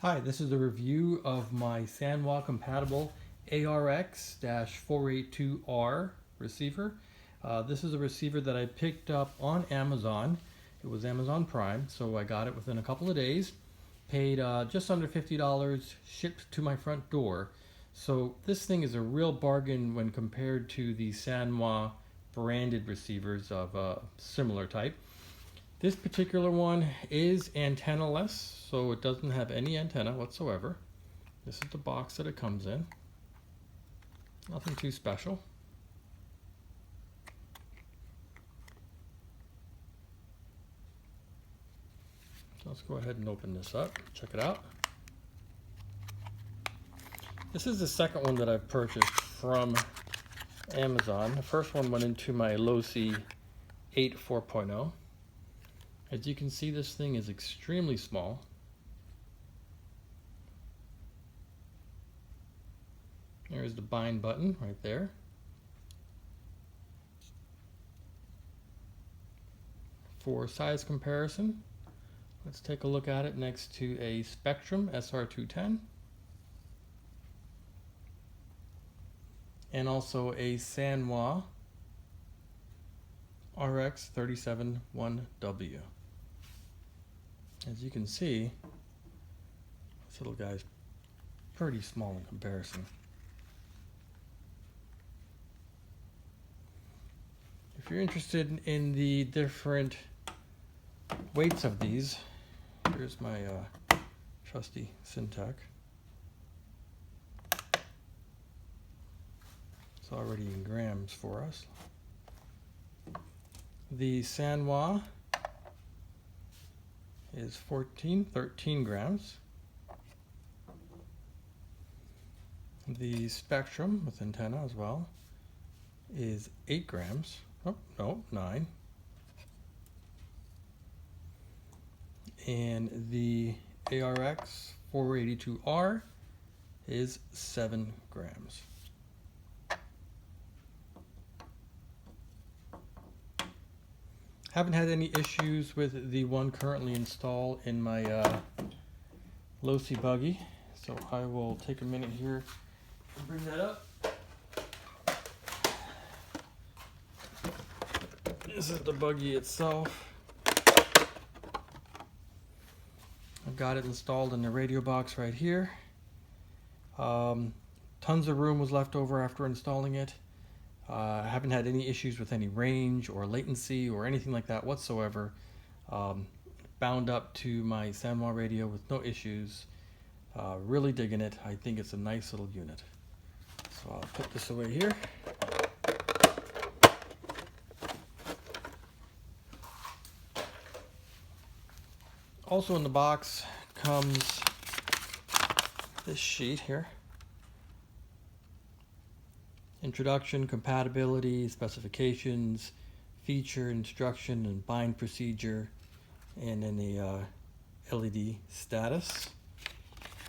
Hi, this is a review of my Sanwa compatible ARX-482R receiver. This is a receiver that I picked up on Amazon. It was Amazon Prime, so I got it within a couple of days. Paid just under $50, shipped to my front door. So this thing is a real bargain when compared to the Sanwa branded receivers of a similar type. This particular one is antenna-less, so it doesn't have any antenna whatsoever. This is the box that it comes in. Nothing too special. So let's go ahead and open this up, check it out. This is the second one that I've purchased from Amazon. The first one went into my Losi 8 4.0. As you can see, this thing is extremely small. There's the bind button right there. For size comparison, let's take a look at it next to a Spectrum SR210 and also a Sanwa ARX-482R. As you can see, this little guy's pretty small in comparison. If you're interested in the different weights of these, here's my trusty Syntec. It's already in grams for us. The Sanwa is 13 grams. The Spectrum with antenna as well is 8 grams. Oh, no, 9. And the ARX-482R is 7 grams. Haven't had any issues with the one currently installed in my Losi buggy, so I will take a minute here and bring that up. This is the buggy itself. I've got it installed in the radio box right here. Tons of room was left over after installing it. I haven't had any issues with any range or latency or anything like that whatsoever. Bound up to my Sanwa radio with no issues. Really digging it. I think it's a nice little unit. So I'll put this away here. Also in the box comes this sheet here. Introduction, compatibility, specifications, feature, instruction, and bind procedure, and then the LED status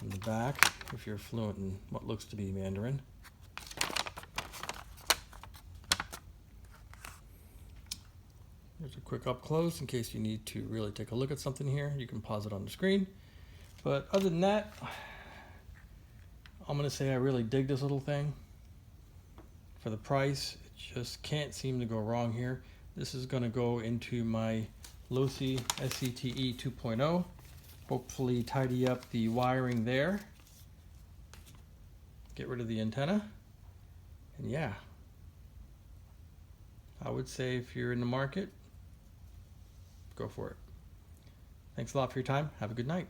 on the back if you're fluent in what looks to be Mandarin. Here's a quick up close in case you need to really take a look at something here. You can pause it on the screen. But other than that, I'm going to say I really dig this little thing. For the price, it just can't seem to go wrong here. This is going to go into my Losi SCTE 2.0. Hopefully tidy up the wiring there. Get rid of the antenna. And yeah, I would say if you're in the market, go for it. Thanks a lot for your time. Have a good night.